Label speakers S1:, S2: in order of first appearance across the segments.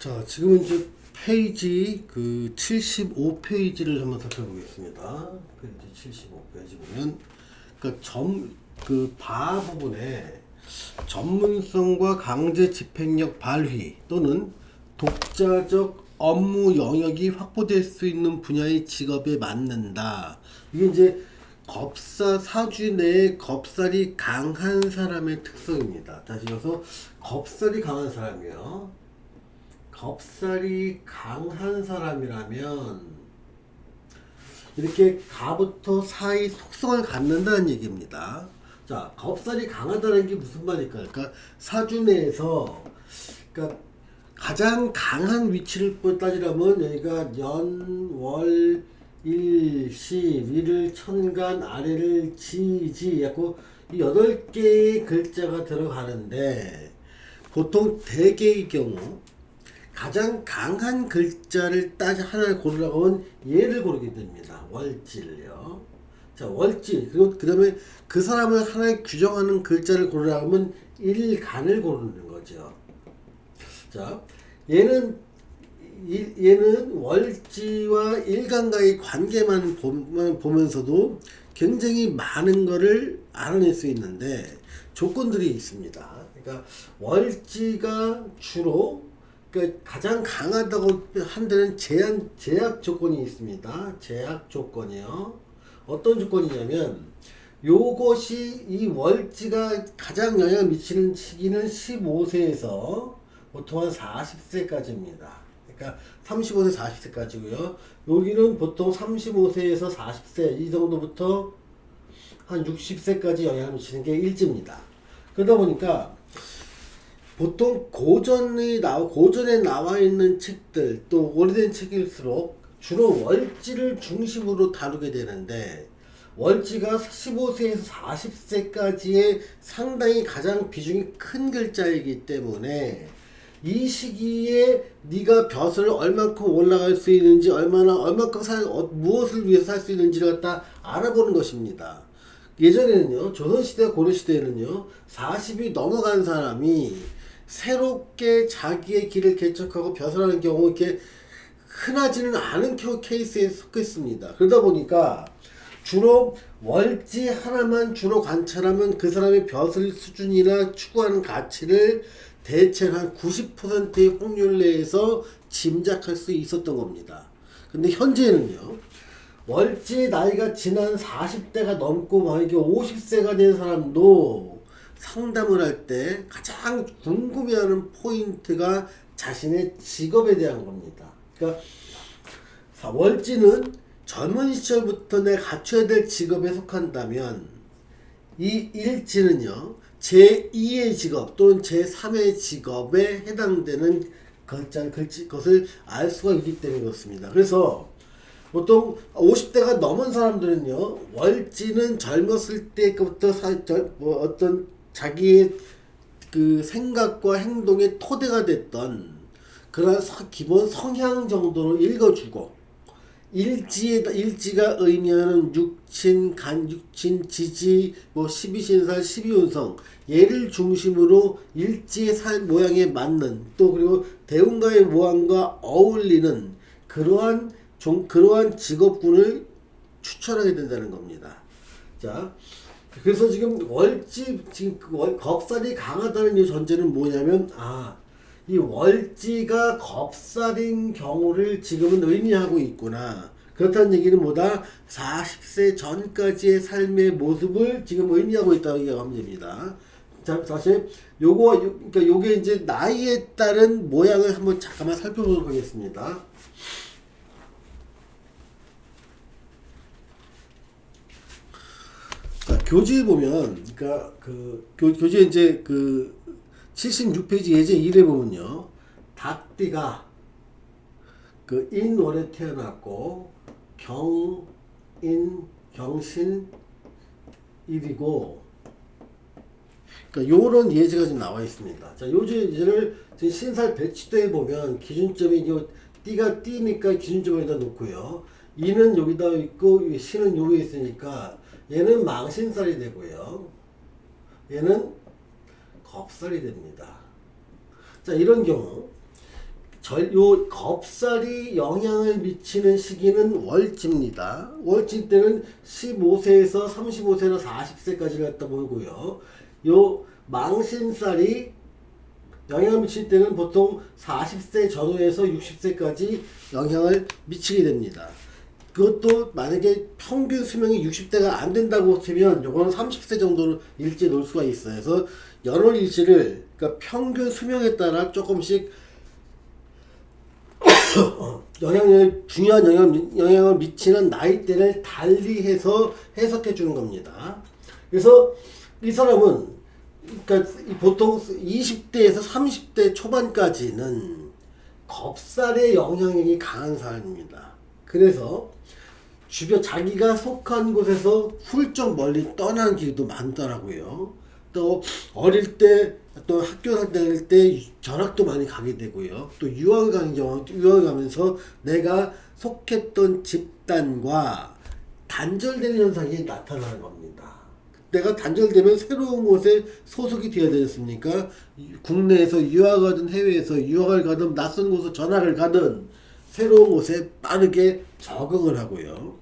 S1: 자, 지금은 이제 페이지 75페이지를 한번 살펴보겠습니다. 페이지 75페이지 보면 바 부분에 전문성과 강제 집행력 발휘 또는 독자적 업무 영역이 확보될 수 있는 분야의 직업에 맞는다. 이게 이제 사주 내에 겁살이 강한 사람의 특성입니다. 다시 해서 겁살이 강한 사람이요. 겁살이 강한 사람이라면 이렇게 가부터 사의 속성을 갖는다는 얘기입니다. 자, 겁살이 강하다는 게 무슨 말일까요? 그러니까 사주 내에서 그러니까 가장 강한 위치를 따지려면 여기가 연, 월, 일, 시, 위를 천간, 아래를 지, 해갖고 이 8개의 글자가 들어가는데 보통 대개의 경우 가장 강한 글자를 하나를 고르라고 하면 얘를 고르게 됩니다. 월질요. 자, 월질. 그리고 그 다음에 그 사람을 하나의 규정하는 글자를 고르라고 하면 일간을 고르는 거죠. 자, 얘는 월지와 일간과의 관계만 보면서도 굉장히 많은 거를 알아낼 수 있는데 조건들이 있습니다. 그러니까 월지가 주로 그러니까 가장 강하다고 한다는 제약 조건이 있습니다. 제약 조건이요. 어떤 조건이냐면 요것이 이 월지가 가장 영향을 미치는 시기는 15세에서 보통 한 40세까지입니다. 그러니까 35세 40세까지고요. 여기는 보통 35세에서 40세 이 정도부터 한 60세까지 영향을 미치는 게 일지입니다. 그러다 보니까 보통 고전에 나와 있는 책들 또 오래된 책일수록 주로 월지를 중심으로 다루게 되는데 월지가 15세에서 40세까지의 상당히 가장 비중이 큰 글자이기 때문에 이 시기에 네가 벼슬을 얼만큼 올라갈 수 있는지 얼만큼 무엇을 위해서 살 수 있는지를 갖다 알아보는 것입니다. 예전에는요, 조선시대 고려시대에는요 40이 넘어간 사람이 새롭게 자기의 길을 개척하고 벼슬하는 경우 이렇게 흔하지는 않은 케이스에 속했습니다. 그러다 보니까 주로 월지 하나만 주로 관찰하면 그 사람의 벼슬 수준이나 추구하는 가치를 대체로 한 90%의 확률 내에서 짐작할 수 있었던 겁니다. 근데 현재는요, 월지 나이가 지난 40대가 넘고 막 이게 50세가 된 사람도 상담을 할 때 가장 궁금해하는 포인트가 자신의 직업에 대한 겁니다. 그러니까 월지는 젊은 시절부터 내가 갖춰야 될 직업에 속한다면 이 일지는요 제2의 직업 또는 제3의 직업에 해당되는 것을 알 수가 있기 때문에 그렇습니다. 그래서 보통 50대가 넘은 사람들은요 월지는 젊었을 때부터 어떤 자기의 그 생각과 행동의 토대가 됐던 그런 기본 성향 정도로 읽어주고 일지가 의미하는 육친, 지지, 12신살, 12운성 얘를 중심으로 일지의 모양에 맞는 또 그리고 대운가의 모양과 어울리는 그러한 직업군을 추천하게 된다는 겁니다. 자, 그래서 지금 겁살이 강하다는 이 전제는 뭐냐면 이 월지가 겁살인 경우를 지금은 의미하고 있구나. 그렇다는 얘기는 뭐다? 40세 전까지의 삶의 모습을 지금 의미하고 있다고 얘기하면 됩니다. 자, 사실 그러니까 요게 이제 나이에 따른 모양을 한번 잠깐만 살펴보도록 하겠습니다. 자, 교재에 보면, 그러니까 교재 이제 76페이지 예제 1에 보면요. 닭띠가 인월에 태어났고 경신 일이고 그러니까 요런 예제가 지금 나와 있습니다. 자, 요 예제를 신살 배치도에 보면 기준점이 띠가 띠니까 기준점을 여기다 놓고요. 이는 여기다 있고 신은 여기 있으니까 얘는 망신살이 되고요. 얘는 겁살이 됩니다. 자, 이런 경우 요 겁살이 영향을 미치는 시기는 월지입니다. 월지 때는 15세에서 35세나 40세까지 갖다 보고요. 요 망신살이 영향을 미칠 때는 보통 40세 전후에서 60세까지 영향을 미치게 됩니다. 그것도 만약에 평균 수명이 60대가 안 된다고 치면 요거는 30세 정도로 일찍 놓을 수가 있어요. 그래서 연월일지를 그러니까 평균 수명에 따라 조금씩 중요한 영향을 미치는 나이대를 달리해서 해석해 주는 겁니다. 그래서 이 사람은 그러니까 보통 20대에서 30대 초반까지는 겁살의 영향력이 강한 사람입니다. 그래서 주변 자기가 속한 곳에서 훌쩍 멀리 떠나는 길도 많더라고요. 또 어릴 때 또 학교 다닐 때 전학도 많이 가게 되고요. 또 유학을 가는 경우 유학을 가면서 내가 속했던 집단과 단절되는 현상이 나타나는 겁니다. 내가 단절되면 새로운 곳에 소속이 되어야 되지 않습니까? 국내에서 유학을 가든 해외에서 유학을 가든 낯선 곳으로 전학을 가든 새로운 곳에 빠르게 적응을 하고요.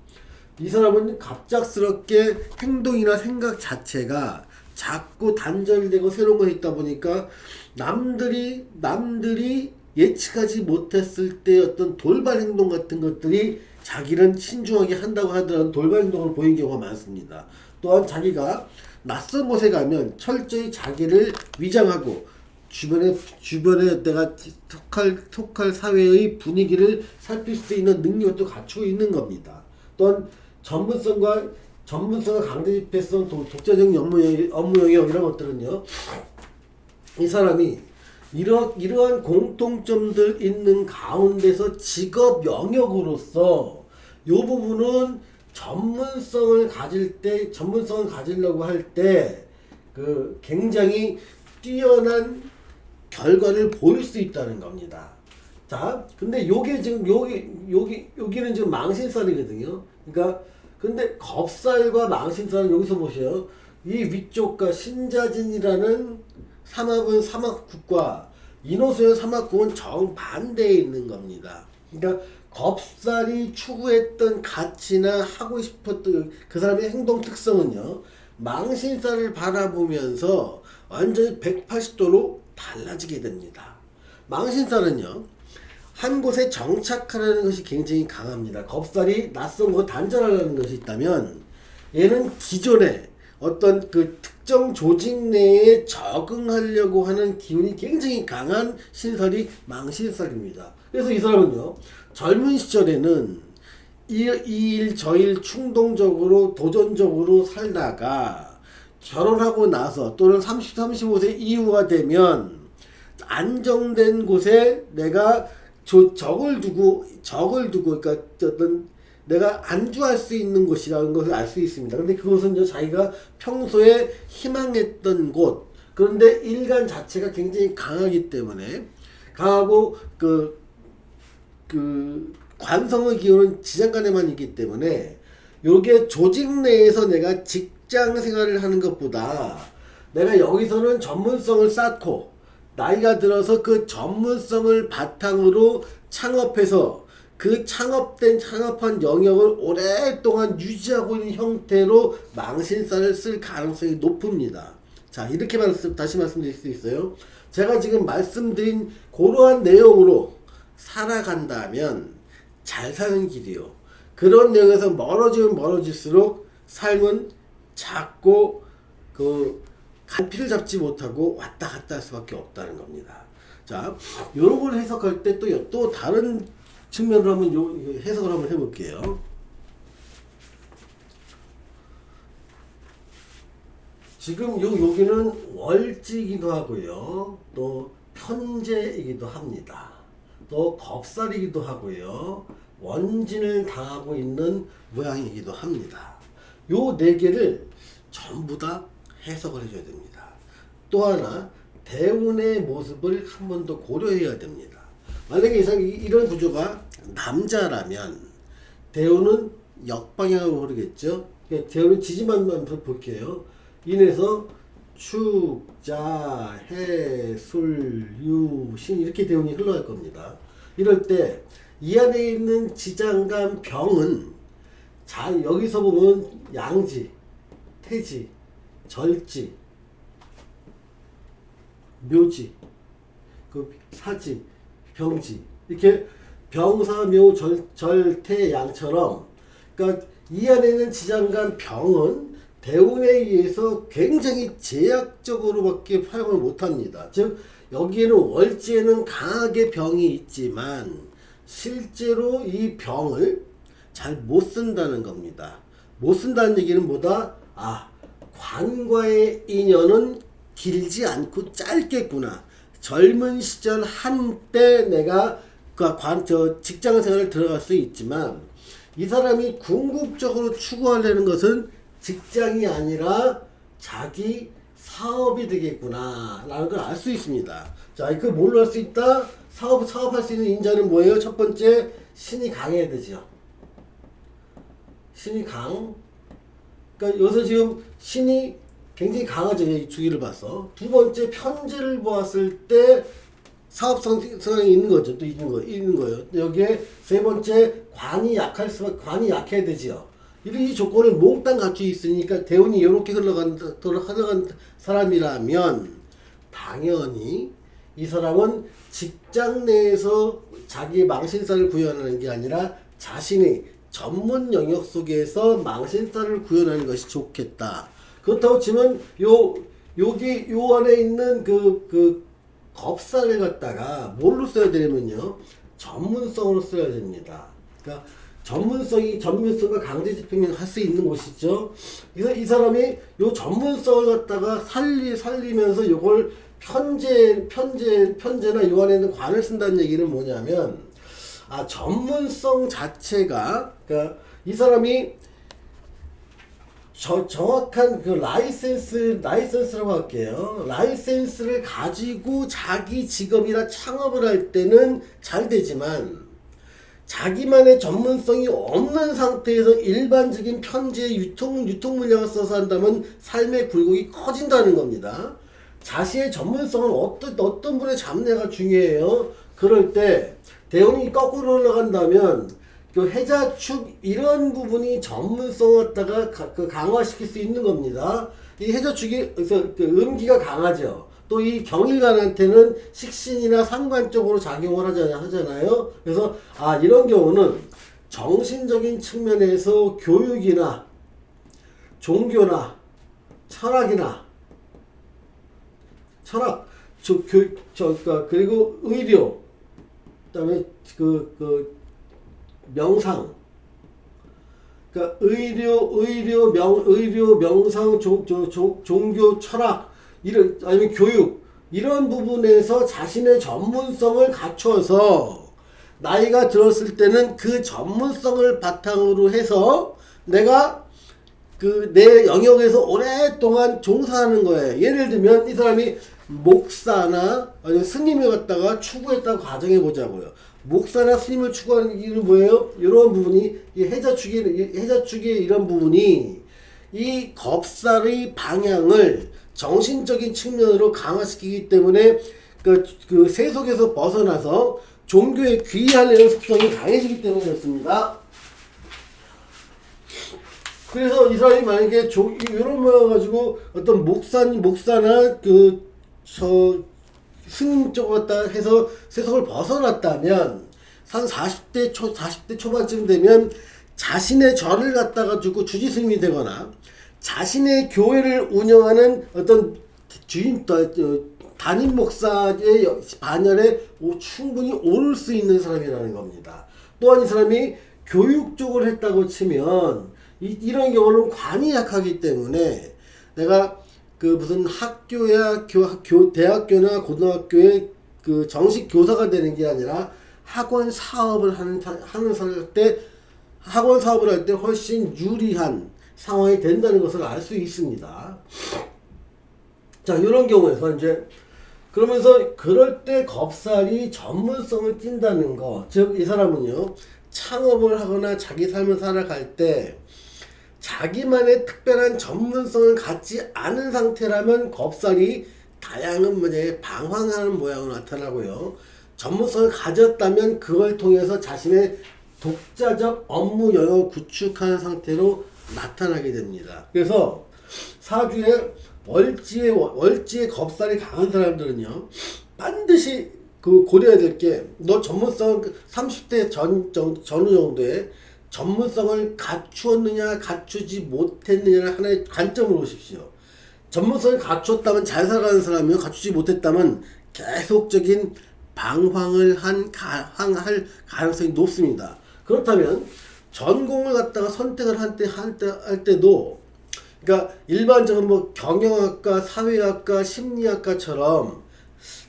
S1: 이 사람은 갑작스럽게 행동이나 생각 자체가 자꾸 단절되고 새로운 것이 있다 보니까 남들이 예측하지 못했을 때 어떤 돌발 행동 같은 것들이 자기는 신중하게 한다고 하더라도 돌발 행동을 보이는 경우가 많습니다. 또한 자기가 낯선 곳에 가면 철저히 자기를 위장하고 주변에 내가 속할 사회의 분위기를 살필 수 있는 능력도 갖추고 있는 겁니다. 또한 전문성과 강제 집행성, 독자적 업무 영역 이런 것들은요. 이 사람이 이러한 공통점들 있는 가운데서 직업 영역으로서 이 부분은 전문성을 가지려고 할 때 그 굉장히 뛰어난 결과를 보일 수 있다는 겁니다. 자, 근데 요게 지금 여기는 지금 망신살이거든요. 그러니까 근데 겁살과 망신살은 여기서 보세요. 이 위쪽과 신자진이라는 삼합은 삼합국과 인호수의 삼합국은 정반대에 있는 겁니다. 그러니까 겁살이 추구했던 가치나 하고 싶었던 그 사람의 행동 특성은요. 망신살을 바라보면서 완전히 180도로 달라지게 됩니다. 망신살은요. 한 곳에 정착하라는 것이 굉장히 강합니다. 겁살이 낯선 곳 단절하려는 것이 있다면 얘는 기존에 어떤 그 특정 조직 내에 적응하려고 하는 기운이 굉장히 강한 신살이 망신살입니다. 그래서 이 사람은요. 젊은 시절에는 이 일 저 일 충동적으로 도전적으로 살다가 결혼하고 나서 또는 30, 35세 이후가 되면 안정된 곳에 내가 적을 두고 그러니까 어떤 내가 안주할 수 있는 곳이라는 것을 알 수 있습니다. 근데 그것은 자기가 평소에 희망했던 곳, 그런데 일간 자체가 굉장히 강하기 때문에 강하고 그 관성의 기운은 지장간에만 있기 때문에 요게 조직 내에서 내가 직장 생활을 하는 것보다 내가 여기서는 전문성을 쌓고 나이가 들어서 그 전문성을 바탕으로 창업해서 그 창업한 영역을 오랫동안 유지하고 있는 형태로 망신살을 쓸 가능성이 높습니다. 자, 이렇게 다시 말씀드릴 수 있어요. 제가 지금 말씀드린 그러한 내용으로 살아간다면 잘 사는 길이요. 그런 내용에서 멀어지면 멀어질수록 삶은 작고 갈피를 잡지 못하고 왔다 갔다 할 수밖에 없다는 겁니다. 자, 요런 걸 해석할 때 또 다른 측면으로 한번 해석을 한번 해볼게요. 지금 여기는 월지이기도 하고요. 또 편재이기도 합니다. 또 겁살이기도 하고요. 원진을 당하고 있는 모양이기도 합니다. 요 네 개를 전부 다 해석을 해줘야 됩니다. 또 하나, 대운의 모습을 한 번 더 고려해야 됩니다. 만약에 이런 구조가 남자라면 대운은 역방향으로 흐르겠죠. 그러니까 대운은 지지만만 볼게요. 인해서 축, 자, 해, 술, 유, 신 이렇게 대운이 흘러갈 겁니다. 이럴 때 이 안에 있는 지장간 병은 자 여기서 보면 양지, 태지, 절지, 묘지, 그 사지, 병지 이렇게 병사묘 절태양처럼 그러니까 이 안에 있는 지장간 병은 대운에 의해서 굉장히 제약적으로밖에 활용을 못합니다. 즉 여기에는 월지에는 강하게 병이 있지만 실제로 이 병을 잘 못 쓴다는 겁니다. 못 쓴다는 얘기는 뭐다? 관과의 인연은 길지 않고 짧겠구나. 젊은 시절 한때 내가 직장 생활을 들어갈 수 있지만 이 사람이 궁극적으로 추구하려는 것은 직장이 아니라 자기 사업이 되겠구나 라는 걸 알 수 있습니다. 자, 그 뭘로 할 수 있다? 사업할 수 있는 인자는 뭐예요? 첫 번째, 신이 강해야 되죠. 신이 강. 그러니까 여기서 지금 신이 굉장히 강하죠. 이 주기를 봐서. 두 번째, 편제를 보았을 때 사업성이 있는 거죠. 또 있는 거예요. 여기에 세 번째, 관이 약해야 되지요. 이 조건을 몽땅 갖추고 있으니까 대운이 이렇게 흘러간 사람이라면 당연히 이 사람은 직장 내에서 자기 망신살을 구현하는 게 아니라 자신의 전문 영역 속에서 망신살을 구현하는 것이 좋겠다. 그렇다고 치면 여기 요 안에 있는 그 겁살을 갖다가 뭘로 써야 되냐면요, 전문성으로 써야 됩니다. 그러니까 전문성과 강제 집행을 할 수 있는 곳이죠. 그래서 이 사람이 요 전문성을 갖다가 살리면서 요걸 편제나 요 안에 있는 관을 쓴다는 얘기는 뭐냐면, 전문성 자체가, 그러니까 이 사람이 정확한 그 라이센스라고 할게요. 라이센스를 가지고 자기 직업이나 창업을 할 때는 잘 되지만, 자기만의 전문성이 없는 상태에서 일반적인 편지의 유통 물량을 써서 한다면 삶의 굴곡이 커진다는 겁니다. 자신의 전문성은 어떤 분의 잡내가 중요해요. 그럴 때 대운이 거꾸로 올라간다면 그 해자축 이런 부분이 전문성을 갖다가 강화시킬 수 있는 겁니다. 이 해자축이 그 음기가 강하죠. 또 이 경일관한테는 식신이나 상관적으로 작용을 하잖아요. 그래서 이런 경우는 정신적인 측면에서 교육이나 종교나 그리고 의료, 그다음에 명상, 그러니까 의료, 명상, 종교, 철학, 아니면 교육, 이런 부분에서 자신의 전문성을 갖춰서 나이가 들었을 때는 그 전문성을 바탕으로 해서 내가 내 영역에서 오랫동안 종사하는 거예요. 예를 들면 이 사람이 목사나 아니면 스님을 갖다가 추구했다고 가정해 보자고요. 목사나 스님을 추구하는 이유는 뭐예요? 이런 부분이 이 해자축의 이런 부분이 이 겁살의 방향을 정신적인 측면으로 강화시키기 때문에 그 세속에서 벗어나서 종교에 귀의하려는 속성이 강해지기 때문에 그렇습니다. 그래서 이 사람이 만약에 이런 모양 가지고 어떤 목사나 스님 쪽으로 갖다 해서 세속을 벗어났다면 한 40대 초반쯤 되면 자신의 절을 갖다가 주고 주지스님이 되거나 자신의 교회를 운영하는 어떤 담임 목사의 반열에 충분히 오를 수 있는 사람이라는 겁니다. 또한 이 사람이 교육 쪽을 했다고 치면 이런 경우는 관이 약하기 때문에 내가 무슨 학교야 대학교나 고등학교에 정식 교사가 되는 게 아니라 학원 사업을 할 때 훨씬 유리한 상황이 된다는 것을 알 수 있습니다. 자, 이런 경우에서 그러면서 그럴 때 겁살이 전문성을 띈다는 거, 즉 이 사람은요, 창업을 하거나 자기 삶을 살아갈 때 자기만의 특별한 전문성을 갖지 않은 상태라면 겁살이 다양한 문제에 방황하는 모양으로 나타나고요. 전문성을 가졌다면 그걸 통해서 자신의 독자적 업무 영역을 구축하는 상태로 나타나게 됩니다. 그래서 사주에 월지에 겁살이 강한 사람들은요, 반드시 그 고려해야 될 게, 너 전문성 30대 전후 정도에 전문성을 갖추었느냐 갖추지 못했느냐를 하나의 관점을 보십시오. 전문성을 갖추었다면 잘 살아가는 사람이요, 갖추지 못했다면 계속적인 방황을 할 가능성이 높습니다. 그렇다면 전공을 갖다가 선택을 할 때도, 그러니까 일반적으로 뭐 경영학과, 사회학과, 심리학과처럼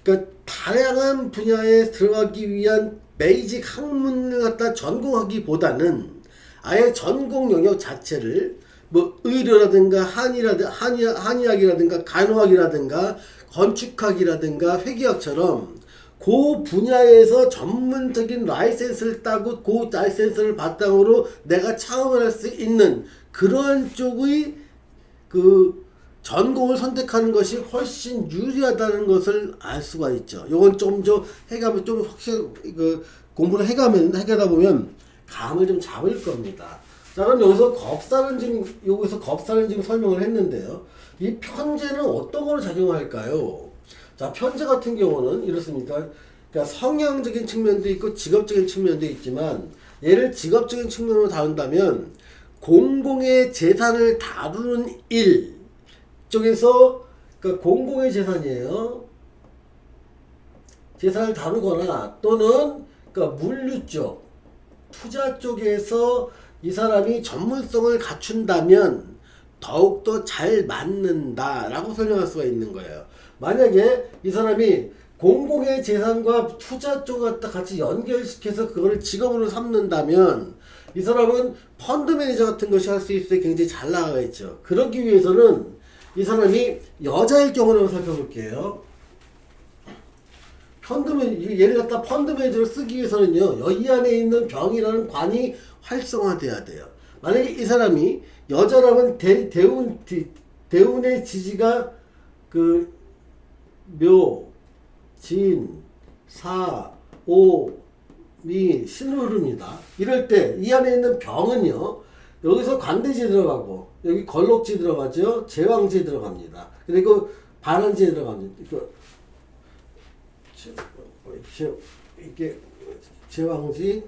S1: 그러니까 다양한 분야에 들어가기 위한 베이직 학문을 갖다 전공하기보다는 아예 전공 영역 자체를 뭐 의료라든가 한의학이라든가 간호학이라든가 건축학이라든가 회계학처럼 그 분야에서 전문적인 라이센스를 따고 그 라이센스를 바탕으로 내가 창업을 할 수 있는 그런 쪽의 그 전공을 선택하는 것이 훨씬 유리하다는 것을 알 수가 있죠. 요건 좀 해가면 좀 확실히 그 공부를 해가다 보면 감을 좀 잡을 겁니다. 자, 그럼 여기서 겁사는 지금 설명을 했는데요. 이 편제는 어떤 걸 작용할까요? 자, 편제 같은 경우는 이렇습니다. 그러니까 성향적인 측면도 있고 직업적인 측면도 있지만, 얘를 직업적인 측면으로 다룬다면 공공의 재산을 다루는 일 쪽에서, 그러니까 공공의 재산이에요. 재산을 다루거나 또는 그러니까 물류 쪽, 투자 쪽에서 이 사람이 전문성을 갖춘다면 더욱더 잘 맞는다라고 설명할 수가 있는 거예요. 만약에 이 사람이 공공의 재산과 투자 쪽을 갖다 같이 연결시켜서 그거를 직업으로 삼는다면 이 사람은 펀드 매니저 같은 것이 할 수 있을 때 굉장히 잘 나가겠죠. 그러기 위해서는 이 사람이 여자일 경우를 살펴볼게요. 얘를 갖다 펀드 매니저를 쓰기 위해서는요, 이 안에 있는 병이라는 관이 활성화돼야 돼요. 만약에 이 사람이 여자라면 대운의 지지가 그 묘, 진, 사, 오, 미, 신으로 흐릅니다. 이럴 때 이 안에 있는 병은요, 여기서 관대지에 들어가고 여기 걸록지에 들어가죠. 제왕지에 들어갑니다. 그리고 반환지에 들어갑니다. 이게 제왕지,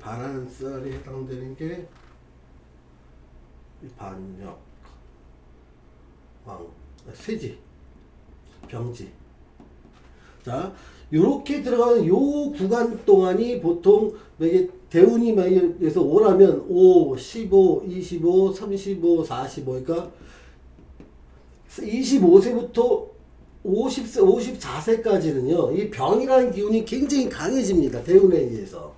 S1: 반환살이 해당되는 게 반역, 세지, 병지. 자, 요렇게 들어가는 요 구간 동안이 보통 이게 대운이 만약에서 5라면 5, 15, 25, 35, 45, 그러니까 25세부터 54세까지는요, 이 병이라는 기운이 굉장히 강해집니다. 대운에 의해서.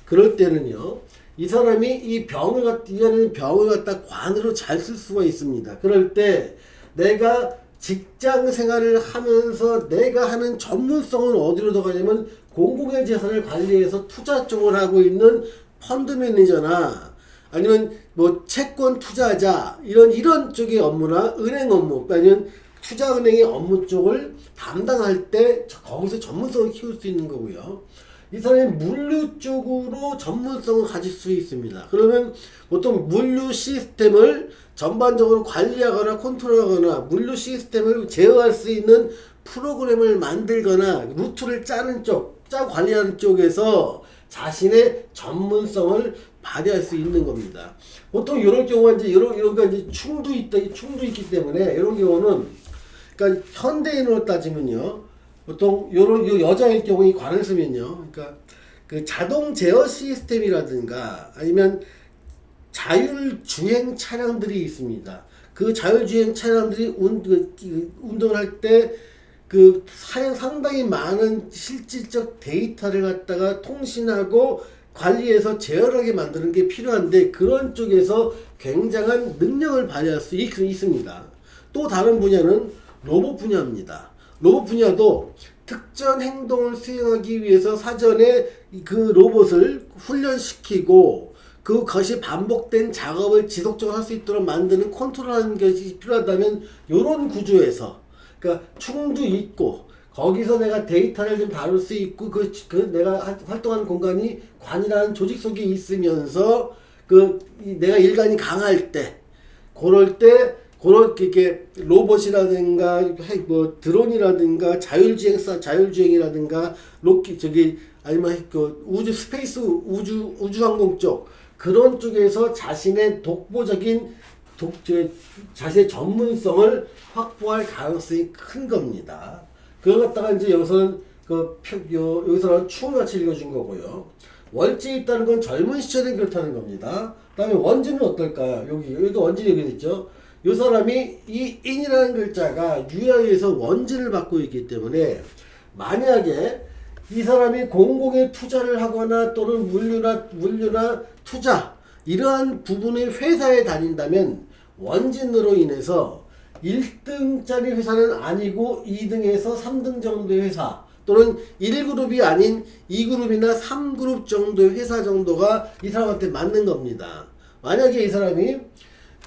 S1: 그럴 때는요, 이 사람이 이 안에는 병을 갖다 관으로 잘 쓸 수가 있습니다. 그럴 때 내가 직장 생활을 하면서 내가 하는 전문성은 어디로 들어가냐면 공공의 재산을 관리해서 투자 쪽을 하고 있는 펀드 매니저나 아니면 뭐 채권 투자자 이런 쪽의 업무나 은행 업무 아니면 투자은행의 업무 쪽을 담당할 때 거기서 전문성을 키울 수 있는 거고요. 이 사람이 물류 쪽으로 전문성을 가질 수 있습니다. 그러면 보통 물류 시스템을 전반적으로 관리하거나 컨트롤하거나 물류 시스템을 제어할 수 있는 프로그램을 만들거나 루트를 짜고 관리하는 쪽에서 자신의 전문성을 발휘할 수 있는 겁니다. 보통 이런 경우가 이제 이런 충도 있기 때문에 이런 경우는, 그러니까 현대인으로 따지면요, 보통 요 여자일 경우 이 관을 쓰면요, 그러니까 그 자동 제어 시스템이라든가 아니면 자율주행 차량들이 있습니다. 그 자율주행 차량들이 운전을 할 때 그 상당히 많은 실질적 데이터를 갖다가 통신하고 관리해서 제어하게 만드는 게 필요한데, 그런 쪽에서 굉장한 능력을 발휘할 수 있습니다. 또 다른 분야는 로봇 분야입니다. 로봇 분야도 특정 행동을 수행하기 위해서 사전에 그 로봇을 훈련시키고 그것이 반복된 작업을 지속적으로 할 수 있도록 만드는 컨트롤하는 것이 필요하다면 이런 구조에서, 그러니까 충주 있고 거기서 내가 데이터를 좀 다룰 수 있고 내가 활동하는 공간이 관이라는 조직 속에 있으면서 내가 일관이 강할 때 그럴 때 그렇게 로봇이라든가 뭐 드론이라든가 자율주행이라든가 아니면 우주 스페이스 우주항공 쪽 그런 쪽에서 자신의 독보적인 자신의 전문성을 확보할 가능성이 큰 겁니다. 그걸 갖다가 이제 여기서는 여기서는 추후같이 읽어준 거고요. 월지에 있다는 건 젊은 시절에 그렇다는 겁니다. 그 다음에 원지는 어떨까요? 여기도 원진이 여기 있죠. 이 사람이 이 인이라는 글자가 유야에서 원진을 받고 있기 때문에 만약에 이 사람이 공공에 투자를 하거나 또는 물류나 투자 이러한 부분의 회사에 다닌다면 원진으로 인해서 1등짜리 회사는 아니고 2등에서 3등 정도의 회사 또는 1그룹이 아닌 2그룹이나 3그룹 정도의 회사 정도가 이 사람한테 맞는 겁니다. 만약에 이 사람이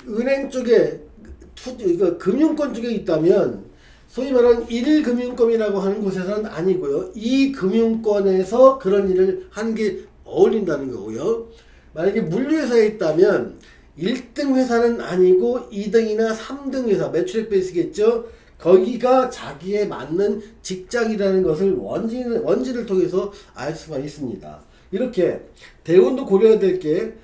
S1: 은행 쪽에 금융권 쪽에 있다면 소위 말하는 1금융권이라고 하는 곳에서는 아니고요. 2금융권에서 그런 일을 하는 게 어울린다는 거고요. 만약에 물류회사에 있다면 1등 회사는 아니고 2등이나 3등 회사, 매출액 베이스겠죠. 거기가 자기에 맞는 직장이라는 것을 원진을 통해서 알 수가 있습니다. 이렇게 대운도 고려해야 될 게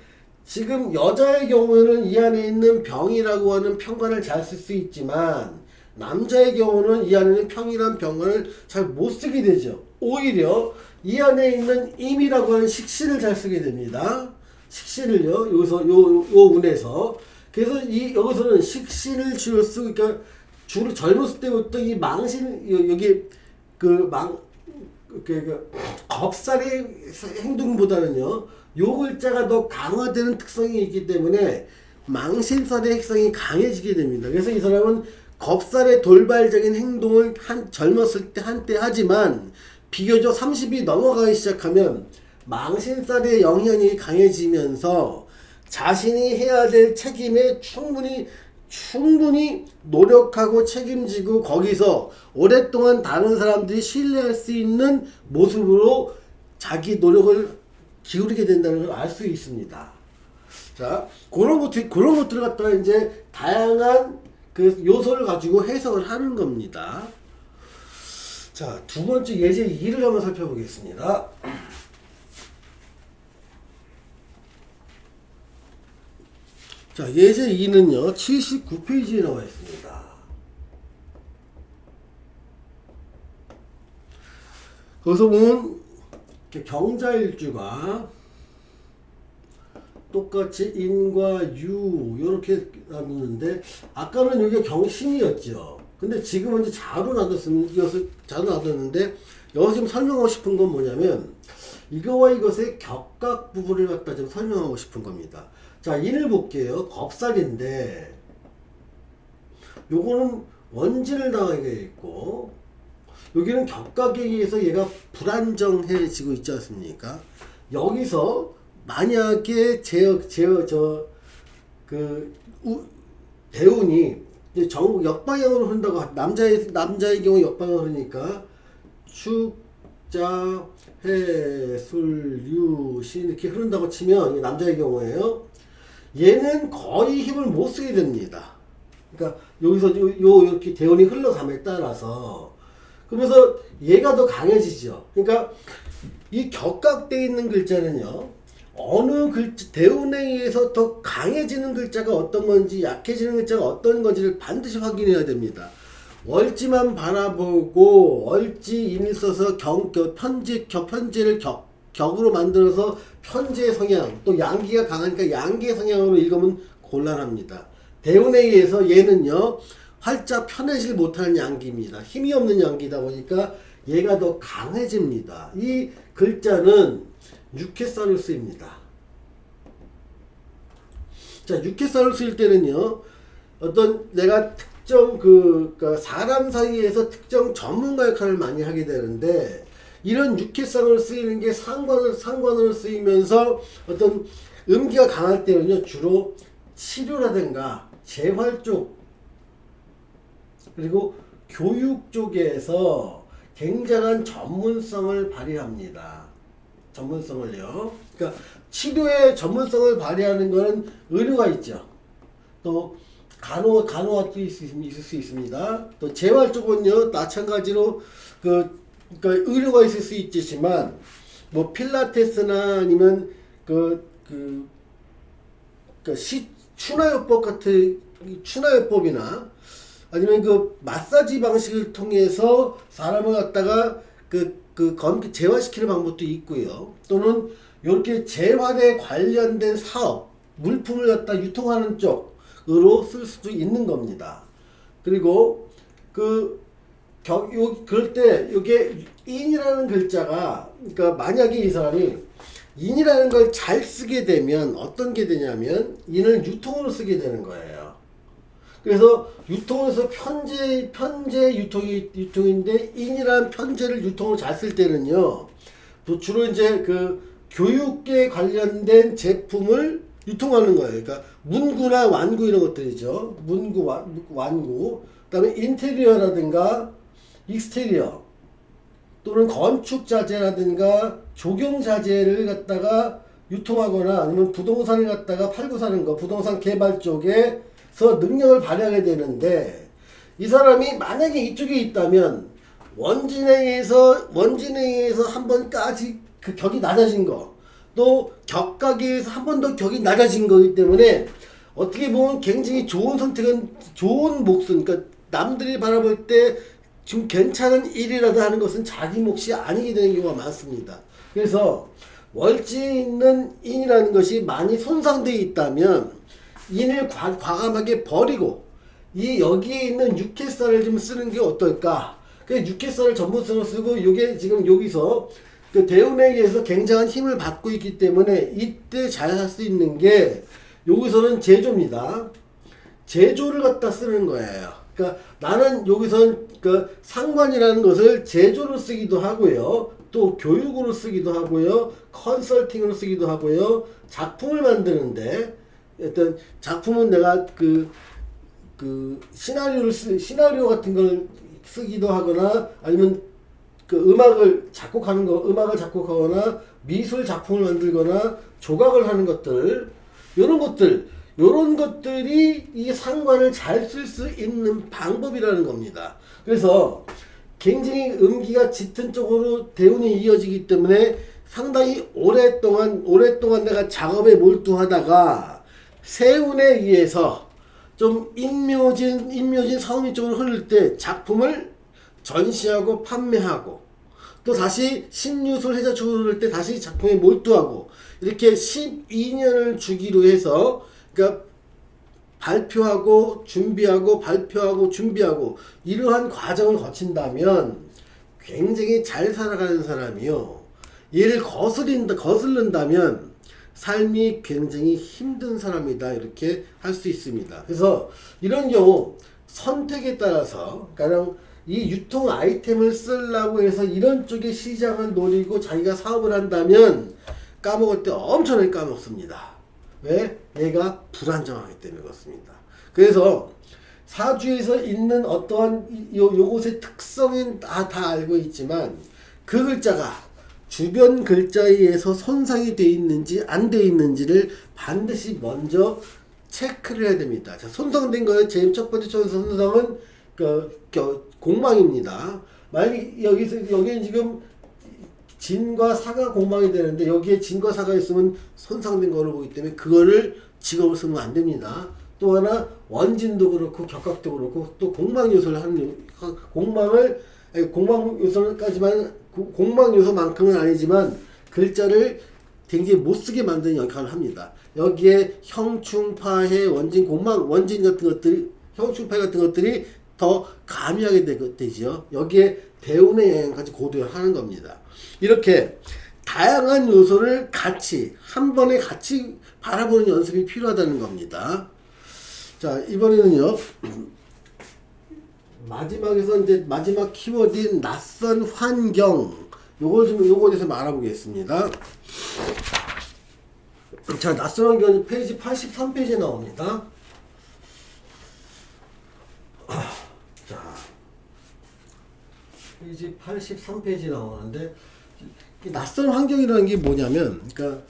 S1: 지금 여자의 경우에는 이 안에 있는 병이라고 하는 평관을 잘 쓸 수 있지만 남자의 경우는 이 안에 있는 평이라는 병관을 잘 못 쓰게 되죠. 오히려 이 안에 있는 임이라고 하는 식신을 잘 쓰게 됩니다. 식신을요. 여기서 요 운에서 그래서 여기서는 식신을 주로 쓰고 그러니까 주로 젊었을 때부터 이 망신 여기 겁살의 행동보다는요. 요 글자가 더 강화되는 특성이 있기 때문에 망신살의 핵성이 강해지게 됩니다. 그래서 이 사람은 겁살의 돌발적인 행동을 젊었을 때 한때 하지만 비교적 30이 넘어가기 시작하면 망신살의 영향이 강해지면서 자신이 해야 될 책임에 충분히 노력하고 책임지고 거기서 오랫동안 다른 사람들이 신뢰할 수 있는 모습으로 자기 노력을 기울이게 된다는 걸 알 수 있습니다. 자, 그런 것들을 갖다가 이제 다양한 요소를 가지고 해석을 하는 겁니다. 자, 두 번째 예제 2를 한번 살펴보겠습니다. 자, 예제 2는요, 79페이지에 나와 있습니다. 거기서 보면, 경자일주가 똑같이 인과 유, 요렇게 나누는데, 아까는 여기가 경신이었죠. 근데 지금은 이제 자로 놔뒀는데, 여기서 지금 설명하고 싶은 건 뭐냐면, 이거와 이것의 격각 부분을 갖다 좀 설명하고 싶은 겁니다. 자, 인을 볼게요. 겁살인데 요거는 원진을 당하게 있고 여기는 격각에 의해서 얘가 불안정해지고 있지 않습니까? 여기서 만약에 대운이 역방향으로 흐른다고 남자의 경우 역방향으로 흐르니까 축자 해, 술, 유, 신 이렇게 흐른다고 치면 남자의 경우에요. 얘는 거의 힘을 못 쓰게 됩니다. 그러니까 여기서 이렇게 대운이 흘러감에 따라서 그러면서 얘가 더 강해지죠. 그러니까 이 격각되어 있는 글자는요. 어느 대운에 의해서 더 강해지는 글자가 어떤 건지 약해지는 글자가 어떤 건지를 반드시 확인해야 됩니다. 월지만 바라보고 월지인을 써서 편지를 격으로 만들어서 편지의 성향 또 양기가 강하니까 양기의 성향으로 읽으면 곤란합니다. 대운에 의해서 얘는요 활짝 편해질 못하는 양기입니다. 힘이 없는 양기다 보니까 얘가 더 강해집니다. 이 글자는 육해살을 쓰입니다. 자, 육해살을 쓸 때는요 어떤 내가 특정 사람 사이에서 특정 전문가 역할을 많이 하게 되는데 이런 육해성을 쓰이는 게 상관으로 쓰이면서 어떤 음기가 강할 때는요 주로 치료라든가 재활 쪽 그리고 교육 쪽에서 굉장한 전문성을 발휘합니다. 전문성을요. 그러니까 치료의 전문성을 발휘하는 것은 의료가 있죠. 또 간호학도 있을 수 있습니다. 또 재활 쪽은요, 마찬가지로 그러니까 의료가 있을 수 있지만 뭐 필라테스나 아니면 추나요법 같은 추나요법이나 아니면 그 마사지 방식을 통해서 사람을 갖다가 재활시키는 방법도 있고요. 또는 이렇게 재활에 관련된 사업, 물품을 갖다 유통하는 쪽으로 쓸 수도 있는 겁니다. 그리고 그럴 때 이게 인이라는 글자가, 그러니까 만약에 이 사람이 인이라는 걸 잘 쓰게 되면 어떤 게 되냐면 인을 유통으로 쓰게 되는 거예요. 그래서 유통에서 편제 유통인데 인이라는 편제를 유통으로 잘 쓸 때는요, 또 주로 이제 그 교육에 관련된 제품을 유통하는 거예요. 그러니까 문구나 완구 이런 것들이죠. 문구, 완구. 그다음에 인테리어라든가 익스테리어 또는 건축 자재라든가 조경 자재를 갖다가 유통하거나 아니면 부동산을 갖다가 팔고 사는 거, 부동산 개발 쪽에서 능력을 발휘하게 되는데, 이 사람이 만약에 이쪽에 있다면 원진회에서 한 번까지 그 격이 낮아진 거, 또 격가기에서 한 번 더 격이 낮아진 거기 때문에 어떻게 보면 굉장히 좋은 선택은, 좋은 몫은, 그러니까 남들이 바라볼 때 좀 괜찮은 일이라도 하는 것은 자기 몫이 아니게 되는 경우가 많습니다. 그래서 월지에 있는 인이라는 것이 많이 손상되어 있다면 인을 과감하게 버리고 여기에 있는 육해살을 좀 쓰는 게 어떨까? 그 육해살을 전문성으로 쓰고, 이게 지금 여기서 그 대운에 의해서 굉장한 힘을 받고 있기 때문에 이때 잘 할 수 있는 게, 여기서는 제조입니다. 제조를 갖다 쓰는 거예요. 그러니까 나는 여기선 그 상관이라는 것을 제조로 쓰기도 하고요, 또 교육으로 쓰기도 하고요, 컨설팅으로 쓰기도 하고요, 작품을 만드는데, 어떤 작품은 내가 시나리오 같은 걸 쓰기도 하거나, 아니면 음악을 작곡하거나, 미술 작품을 만들거나, 조각을 하는 것들, 요런 것들이 이 상관을 잘 쓸 수 있는 방법이라는 겁니다. 그래서 굉장히 음기가 짙은 쪽으로 대운이 이어지기 때문에 상당히 오랫동안 내가 작업에 몰두하다가 세운에 의해서 좀 인묘진 사오미 쪽으로 흐를 때 작품을 전시하고 판매하고, 또 다시 신유술 해자 쪽으로 흐를 때 다시 작품에 몰두하고, 이렇게 12년을 주기로 해서, 그러니까 발표하고 준비하고 이러한 과정을 거친다면 굉장히 잘 살아가는 사람이요, 얘를 거슬른다면 삶이 굉장히 힘든 사람이다, 이렇게 할 수 있습니다. 그래서 이런 경우 선택에 따라서, 가령 이 유통 아이템을 쓰려고 해서 이런 쪽의 시장을 노리고 자기가 사업을 한다면 까먹을 때 엄청나게 까먹습니다. 왜? 얘가 불안정하기 때문에 그렇습니다. 그래서 사주에서 있는 어떠한 요것의 특성은 다 알고 있지만, 그 글자가 주변 글자에 의해서 손상이 되어 있는지 안 되어 있는지를 반드시 먼저 체크를 해야 됩니다. 자, 손상된 거에 제일 첫 번째 손상은 공망입니다. 만약에 여기는 지금 진과 사가 공망이 되는데, 여기에 진과 사가 있으면 손상된 거로 보기 때문에 그거를 직업으로 쓰면 안 됩니다. 또 하나 원진도 그렇고 격각도 그렇고, 또 공망 요소를 하는, 공망 요소까지만, 공망 요소만큼은 아니지만 글자를 굉장히 못 쓰게 만드는 역할을 합니다. 여기에 형충파해 원진 같은 것들이, 형충파 같은 것들이 더 가미하게 되죠. 여기에 대운의 영향까지 고려하는 겁니다. 이렇게 다양한 요소를 한 번에 같이 바라보는 연습이 필요하다는 겁니다. 자, 이번에는요, 마지막 키워드인 낯선 환경, 요거에 대해서 알아보겠습니다. 자, 낯선 환경은 페이지 83페이지에 나옵니다. 자, 페이지 83페이지 나오는데 이 낯선 환경이라는 게 뭐냐면 그러니까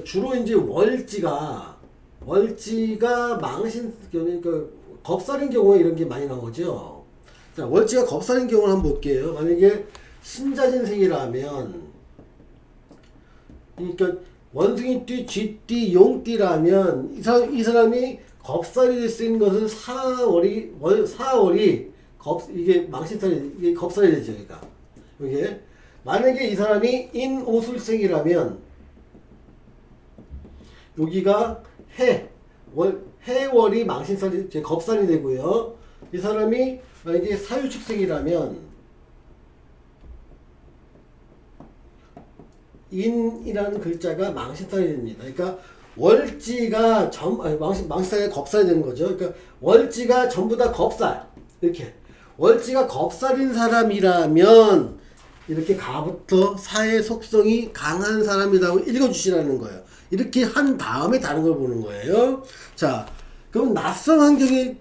S1: 주로 이제 월지가 망신 그러니까 겁살인 경우에 이런 게 많이 나오죠. 자, 월지가 겁살인 경우를 한번 볼게요. 만약에 신자진생이라면 그러니까 원숭이띠, 쥐띠, 용띠라면 이 사람이 겁살이 될 수 있는 것은 사월이 이게 망신살이 이게 겁살이 되죠. 그러니까 이게 만약에 이 사람이 인오술생이라면 여기가 해월이 망신살이 겁살이 되고요. 이 사람이 만약에 사유축생이라면 인이라는 글자가 망신살이 됩니다. 그러니까 월지가 망신살이 겁살이 되는 거죠. 그러니까 월지가 전부 다 겁살 이렇게 월지가 겁살인 사람이라면 이렇게 가부터 사의 속성이 강한 사람이라고 읽어주시라는 거예요. 이렇게 한 다음에 다른 걸 보는 거예요. 자, 그럼 낯선 환경에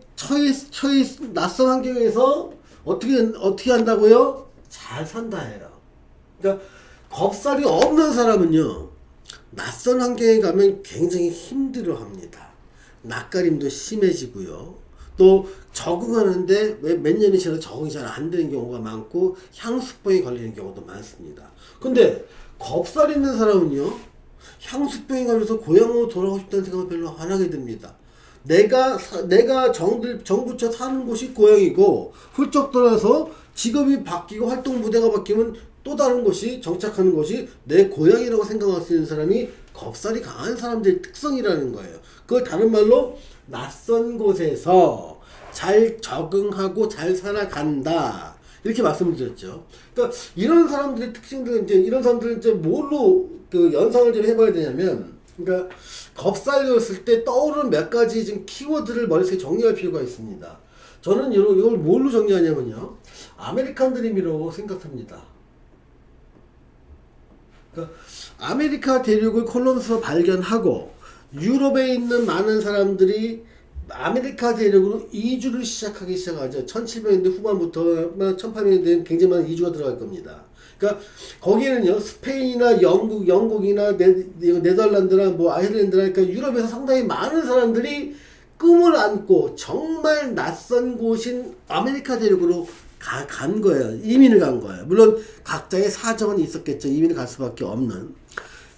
S1: 낯선 환경에서 어떻게 한다고요? 잘 산다예요. 그러니까 겁살이 없는 사람은요, 낯선 환경에 가면 굉장히 힘들어합니다. 낯가림도 심해지고요. 또 적응하는데 몇 년이 지나도 적응이 잘 안 되는 경우가 많고 향수병이 걸리는 경우도 많습니다. 근데 겁살 있는 사람은요, 향수병이 걸려서 고향으로 돌아가고 싶다는 생각을 별로 안 하게 됩니다. 내가 정부처 사는 곳이 고향이고 훌쩍 돌아서 직업이 바뀌고 활동 무대가 바뀌면 또 다른 곳이 정착하는 곳이 내 고향이라고 생각할 수 있는 사람이 겁살이 강한 사람들의 특성이라는 거예요. 그걸 다른 말로 낯선 곳에서 잘 적응하고 잘 살아간다. 이렇게 말씀을 드렸죠. 그러니까 이런 사람들의 특징들은 이런 사람들은 뭘로 연상을 좀 해봐야 되냐면, 그러니까 겁살이었을 때 떠오르는 몇 가지 지금 키워드를 머릿속에 정리할 필요가 있습니다. 저는 이걸 뭘로 정리하냐면요, 아메리칸 드림이라고 생각합니다. 그러니까 아메리카 대륙을 콜럼버스가 발견하고 유럽에 있는 많은 사람들이 아메리카 대륙으로 이주를 시작하기 시작하죠. 1700년대 후반부터 1800년대에는 굉장히 많은 이주가 들어갈 겁니다. 그러니까 거기에는요, 스페인이나 영국이나 네덜란드나 아이슬란드나 그러니까 유럽에서 상당히 많은 사람들이 꿈을 안고 정말 낯선 곳인 아메리카 대륙으로 간 거예요. 이민을 간 거예요. 물론 각자의 사정은 있었겠죠. 이민을 갈 수밖에 없는.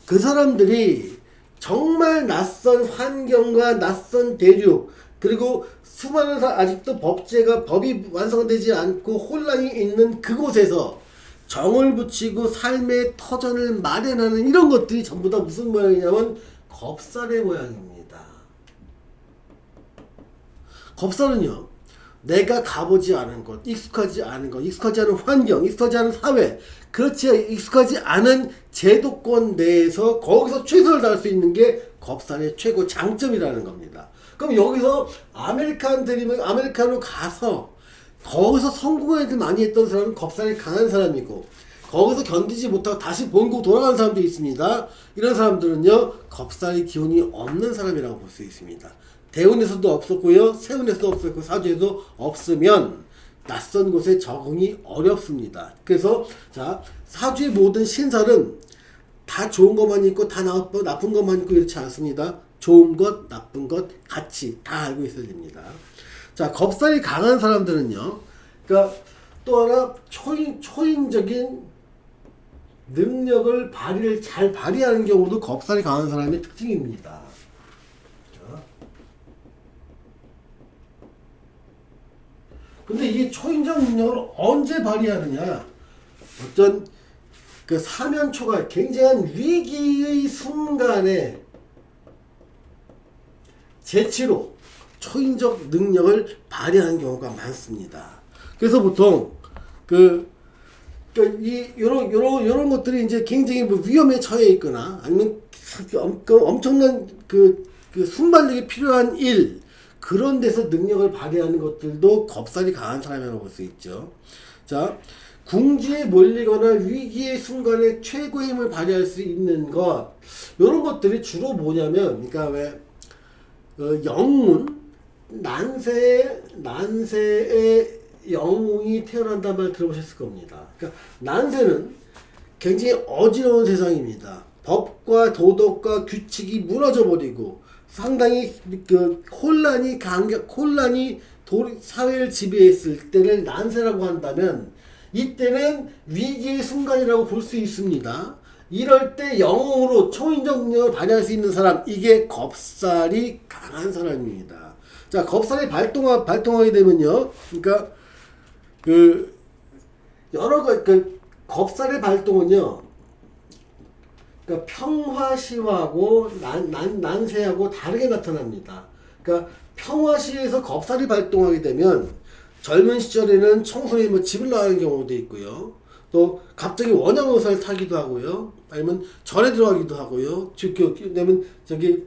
S1: 그 사람들이 정말 낯선 환경과 낯선 대륙, 그리고 수많은 아직도 법이 완성되지 않고 혼란이 있는 그곳에서 정을 붙이고 삶의 터전을 마련하는 이런 것들이 전부 다 무슨 모양이냐면 겁살의 모양입니다. 겁살은요, 내가 가보지 않은 곳, 익숙하지 않은 환경, 익숙하지 않은 사회, 그렇지 익숙하지 않은 제도권 내에서 거기서 최선을 다할 수 있는 게 겁살의 최고 장점이라는 겁니다. 그럼 여기서 아메리카노 가서 거기서 성공한 애들 많이 했던 사람은 겁살이 강한 사람이고, 거기서 견디지 못하고 다시 본국 돌아가는 사람도 있습니다. 이런 사람들은요, 겁살이 기운이 없는 사람이라고 볼 수 있습니다. 대운에서도 없었고요, 세운에서도 없었고, 사주에도 없으면 낯선 곳에 적응이 어렵습니다. 그래서 자, 사주의 모든 신살은 다 좋은 것만 있고 다 나쁜 것만 있고 이렇지 않습니다. 좋은 것, 나쁜 것 같이 다 알고 있어야 됩니다. 자, 겁살이 강한 사람들은요, 그러니까 또 하나 초인적인 능력을 잘 발휘하는 경우도 겁살이 강한 사람의 특징입니다. 근데 이게 초인적 능력을 언제 발휘하느냐? 어떤 그 사면초가 굉장한 위기의 순간에 재치로 초인적 능력을 발휘하는 경우가 많습니다. 그래서 보통 요런 것들이 이제 굉장히 위험에 처해 있거나 아니면 엄청난 순발력이 필요한 일, 그런 데서 능력을 발휘하는 것들도 겁살이 강한 사람이라고 볼 수 있죠. 자, 궁지에 몰리거나 위기의 순간에 최고의 힘을 발휘할 수 있는 이런 것들이 주로 뭐냐면, 그러니까 영문, 난세의 영웅이 태어난다는 말 들어보셨을 겁니다. 그러니까 난세는 굉장히 어지러운 세상입니다. 법과 도덕과 규칙이 무너져 버리고 상당히 그 혼란이 사회를 지배했을 때를 난세라고 한다면, 이때는 위기의 순간이라고 볼 수 있습니다. 이럴 때 영웅으로 초인적 능력을 발휘할 수 있는 사람, 이게 겁살이 강한 사람입니다. 자, 겁살이 발동하게 되면요, 그러니까 그 여러 가지 겁살의 발동은요, 그러니까 평화시하고 난세하고 다르게 나타납니다. 그러니까 평화시에서 겁살이 발동하게 되면 젊은 시절에는 청소년이 뭐 집을 나가는 경우도 있고요. 또 갑자기 원양어사를 타기도 하고요. 아니면 절에 들어가기도 하고요. 왜냐면 저기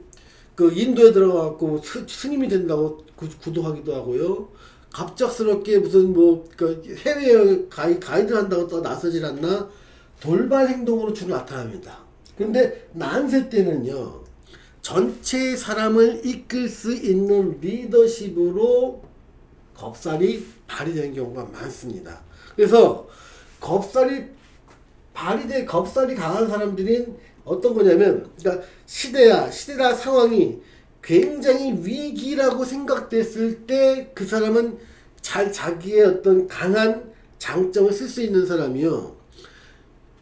S1: 그 인도에 들어가고 스님이 된다고 구도하기도 하고요. 갑작스럽게 무슨 그 해외여행 가이드 한다고 또 나서질 않나 돌발 행동으로 주로 나타납니다. 근데 난세 때는요, 전체 사람을 이끌 수 있는 리더십으로 겁살이 발휘되는 경우가 많습니다. 그래서 겁살이 강한 사람들은 어떤 거냐면, 그러니까 시대나 상황이 굉장히 위기라고 생각됐을 때 그 사람은 자기의 어떤 강한 장점을 쓸 수 있는 사람이요.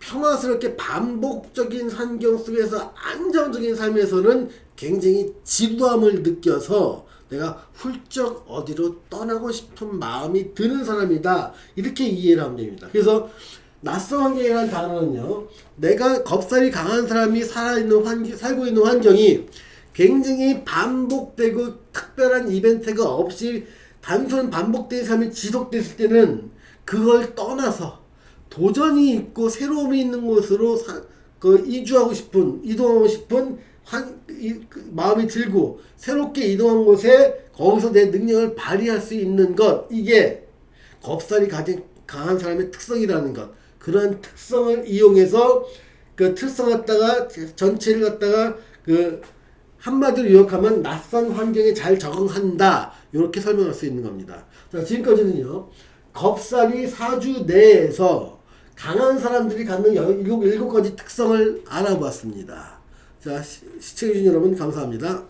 S1: 평화스럽게 반복적인 환경 속에서 안정적인 삶에서는 굉장히 지루함을 느껴서 내가 훌쩍 어디로 떠나고 싶은 마음이 드는 사람이다. 이렇게 이해를 하면 됩니다. 그래서 낯선 환경이라는 단어는요, 내가 겁살이 강한 사람이 살고 있는 환경이 굉장히 반복되고 특별한 이벤트가 없이 단순 반복된 삶이 지속됐을 때는 그걸 떠나서 도전이 있고 새로움이 있는 곳으로 이동하고 싶은 마음이 들고, 새롭게 이동한 곳에 거기서 내 능력을 발휘할 수 있는 것, 이게 겁살이 가진 강한 사람의 특성이라는 것. 그런 특성을 이용해서 그 특성 갖다가 전체를 갖다가 한마디로 요약하면 낯선 환경에 잘 적응한다, 이렇게 설명할 수 있는 겁니다. 자, 지금까지는요, 겁살이 사주 내에서 강한 사람들이 갖는 일곱 가지 특성을 알아보았습니다. 자, 시청해주신 여러분 감사합니다.